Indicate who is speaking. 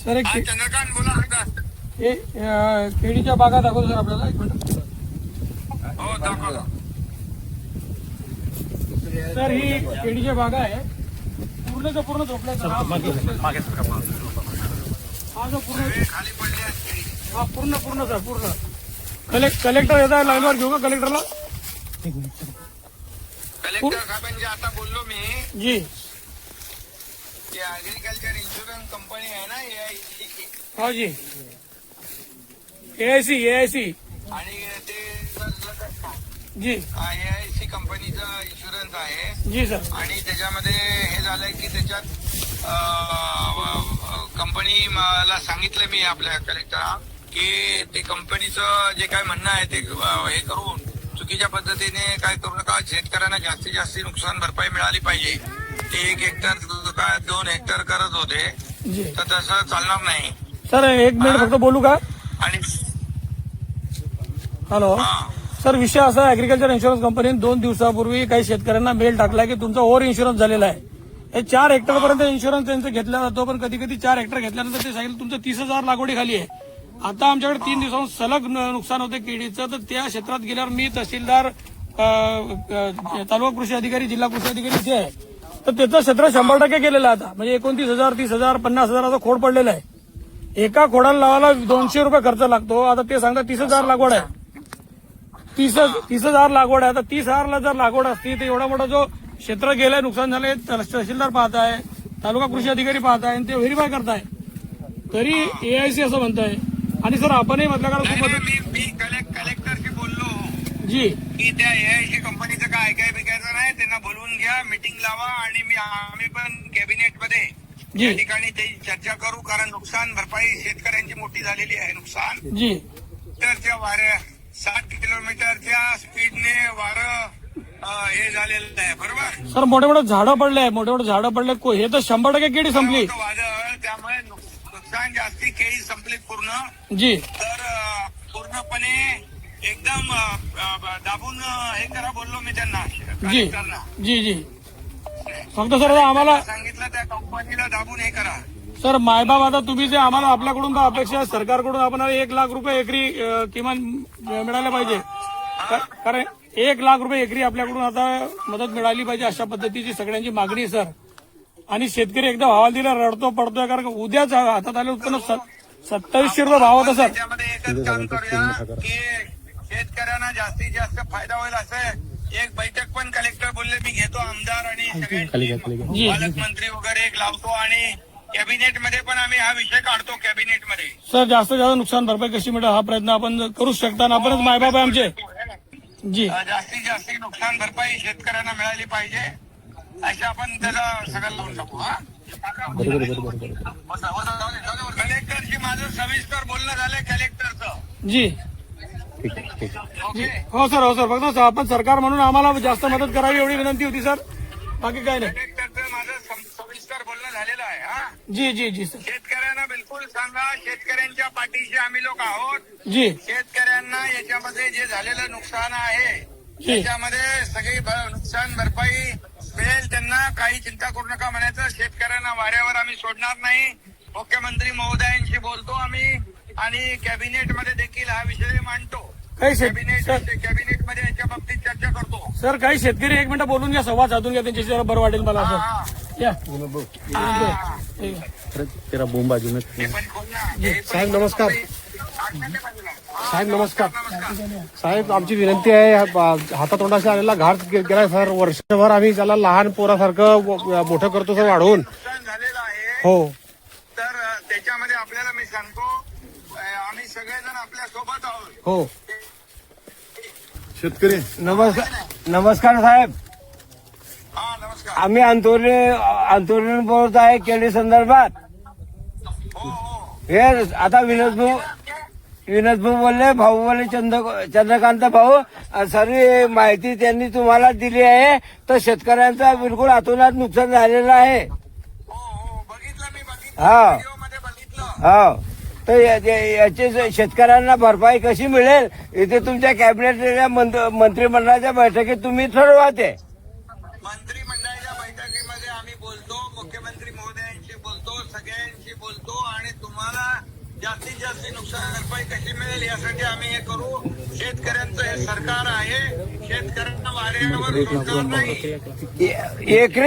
Speaker 1: Sir एक
Speaker 2: चंद्रकांत बोला आता.
Speaker 1: हे केळीच्या बागा दाखवतो सर आपल्याला, एक मिनिट.
Speaker 2: हो दाखवा.
Speaker 1: सर ही केळीच्या बागा आहे, पूर्णच्या पूर्ण झोपल्या सर. हा जो पूर्ण
Speaker 2: खाली पडले आहेत केळी.
Speaker 1: हा पूर्ण सर पूर्ण. कलेक्टर येत आहे, लाईनवर घेऊ का कलेक्टरला?
Speaker 2: कलेक्टर साहेबांचे आता बोललो मी
Speaker 1: जी.
Speaker 2: की ऍग्रिकल्चर इन्शुरन्स कंपनी आहे ना AIC,
Speaker 1: हो जी. AIC
Speaker 2: आणि ते
Speaker 1: जी
Speaker 2: AIC कंपनीचा इन्शुरन्स आहे.
Speaker 1: जी सर.
Speaker 2: आणि त्याच्यामध्ये हे झालंय की त्याच्यात कंपनी मला सांगितलं मी आपल्या कलेक्टरला की ते कंपनीचं जे काय म्हणणं आहे ते हे करून चुकीच्या पद्धतीने काय करू नका. शेतकऱ्यांना जास्तीत जास्त नुकसान भरपाई मिळाली पाहिजे. ते 1 हेक्टर काय 2 हेक्टर करत होते,
Speaker 1: जी
Speaker 2: तर तसं चालणार नाही.
Speaker 1: सर. एक मिनिट फक्त बोलू का?
Speaker 2: आणि
Speaker 1: हॅलो सर, विषय असा आहे, ऍग्रिकल्चर इन्शुरन्स कंपनीने 2 दिवसापूर्वी काही शेतकऱ्यांना मेल टाकलाय की तुमचा ओव्हर इन्शुरन्स झालेला आहे. हे 4 हेक्टरपर्यंत इन्शुरन्स त्यांचा घेतला जातो, पण कधी कधी 4 हेक्टर घेतल्यानंतर ते सांगितलं तुमचं 30,000 लागवडी खाली आहे. आता आमच्याकडे 3 दिवसांपासून सलग नुकसान होते केळीचं. तर त्या क्षेत्रात गेल्यावर मी तहसीलदार, तालुका कृषी अधिकारी, जिल्हा कृषी अधिकारी जे आहे, तर त्याचं क्षेत्र 100% गेलेलं आहे आता. म्हणजे 29,000, 30,000, 50,000 असा खोड पडलेला आहे. एका खोडाला लावायला 200 रुपये खर्च लागतो. आता ते सांगतात 30,000 लागवड आहे. 30,000 लागवड आहे. आता 30,000ला जर लागवड असती तर एवढा मोठा जो क्षेत्र गेलाय, नुकसान झालंय, तहसीलदार पाहत आहे, तालुका कृषी अधिकारी पाहत आहे, आणि ते व्हेरीफाय करताय, तरी AIC असं म्हणताय. आणि सर आपणही म्हटलं
Speaker 2: मी कलेक्टरशी बोललो
Speaker 1: जी
Speaker 2: की त्या AIC कंपनीचं काय बिकायचं नाही, त्यांना बोलवून घ्या, मीटिंग लावा, आणि आम्ही पण कॅबिनेटमध्ये या ठिकाणी ते चर्चा करू. कारण नुकसान भरपाई शेतकऱ्यांची मोठी झालेली आहे. नुकसान
Speaker 1: जी
Speaker 2: तर त्या वाऱ्या 60 किलोमीटरच्या स्पीडने वारं हे झालेलं आहे. बरोबर
Speaker 1: सर, मोठे मोठे झाडं पडले, हे तर 100% केळी संपली.
Speaker 2: वादळ, त्यामुळे नुकसान जास्ती, केळी संपली पूर्ण.
Speaker 1: जी.
Speaker 2: तर पूर्णपणे एकदम दाबून हे करा बोललो मी त्यांना,
Speaker 1: जी
Speaker 2: कलेक्टरना.
Speaker 1: जी फक्त सर आम्हाला
Speaker 2: सांगितलं त्या कंपनीला दाबून हे करा.
Speaker 1: सर मायबाप, आता तुम्ही जे आम्हाला आपल्याकडून तर अपेक्षा आहे, सरकारकडून आपण 1 लाख रुपये एकरी किमान मिळाले पाहिजे. कारण 1 लाख रुपये एकरी आपल्याकडून आता मदत मिळाली पाहिजे, अशा पद्धतीची सगळ्यांची मागणी आहे सर. आणि शेतकरी एकदा भावाला दिला रडतो पडतोय, कारण उद्याच हातात आले उत्पन्न 2700 रुपये भाव होता सर.
Speaker 2: त्याच्यामध्ये एकच काम करूया की शेतकऱ्यांना जास्तीत जास्त फायदा होईल असं एक बैठक पण कलेक्टर बोलले मी घेतो, आमदार आणि सगळे पालकमंत्री वगैरे एक लावतो, आणि कॅबिनेटमध्ये पण आम्ही हा विषय काढतो. कॅबिनेटमध्ये
Speaker 1: सर जास्तीत जास्त नुकसान भरपाई कशी मिळेल हा प्रयत्न आपण करू शकता, आपणच मायबाप आहे आमचे. जी
Speaker 2: जास्तीत जास्त नुकसान भरपाई शेतकऱ्यांना मिळाली पाहिजे, असे आपण त्याला सगळं लावून टाकू. हा कलेक्टरशी माझं सविस्तर बोलणं झालंय कलेक्टरचं.
Speaker 1: जी हो सर फक्त आपण सरकार म्हणून आम्हाला जास्त मदत करावी एवढी विनंती होती सर, बाकी काय नाही.
Speaker 2: कलेक्टरचं माझं सविस्तर बोलणं झालेलं आहे. हा
Speaker 1: जी सर.
Speaker 2: शेतकऱ्यांना बिलकुल सांगा, शेतकऱ्यांच्या पाठीशी आम्ही लोक आहोत.
Speaker 1: जी.
Speaker 2: शेतकऱ्यांना याच्यामध्ये जे झालेलं नुकसान आहे त्याच्यामध्ये सगळी नुकसान भरपाई मिळेल त्यांना, काही चिंता करू नका म्हणायचं. शेतकऱ्यांना वाऱ्यावर आम्ही सोडणार नाही. मुख्यमंत्री महोदयांशी बोलतो आम्ही, आणि कॅबिनेटमध्ये देखील हा विषय मांडतो. कॅबिनेटमध्ये याच्या बाबतीत चर्चा करतो.
Speaker 1: सर काही शेतकरी 1 मिनिट बोलून घ्या, संवाद साधून घ्या त्यांच्याशी, जरा बरं वाटेल मला सर. या
Speaker 3: तेरा बोंब बाजू में. साहेब नमस्कार. साहेब आमची विनंती आहे, हातातोंडाशी आलेला घाट गेलाय सर. वर्षभर आम्ही त्याला लहान पोरासारखं मोठं करतो सर वाढवून.
Speaker 2: नुकसान झालेलं आहे.
Speaker 3: हो
Speaker 2: तर त्याच्यामध्ये आपल्याला मी सांगतो, आम्ही सगळेजण आपल्या सोबत आहोत.
Speaker 3: हो.
Speaker 4: शेतकरी
Speaker 3: नमस्कार साहेब.
Speaker 2: हा नमस्कार.
Speaker 3: आम्ही अंतोरण बोलत आहे केळी संदर्भात.
Speaker 2: हो
Speaker 3: हे आता विनोद भाऊ बोलले, भाऊ बोलले चंद्रकांत भाऊ, सर्व माहिती त्यांनी तुम्हाला दिली आहे. तर शेतकऱ्यांचा बिलकुल अतोनात नुकसान झालेलं आहे.
Speaker 2: हो बघितलं मी,
Speaker 3: हा
Speaker 2: व्हिडिओमध्ये बघितलं.
Speaker 3: हो. तर याची शेतकऱ्यांना भरपाई कशी मिळेल इथे तुमच्या कॅबिनेटच्या मंत्रिमंडळाच्या बैठकीत तुम्ही ठरवा. ते
Speaker 2: मंत्रिमंडळाच्या बैठकीमध्ये आम्ही बोलतो, मुख्यमंत्री महोदयांशी अधिकाऱ्यांशी बोलतो, सगळ्यांशी बोलतो आणि तुम्हाला जास्तीत जास्त नुकसान भरपाई कशी मिळेल यासाठी आम्ही हे करू. शेतकऱ्यांचं हे सरकार आहे, शेतकऱ्यांना वाऱ्यावर सोडणार नाही.
Speaker 3: एकरी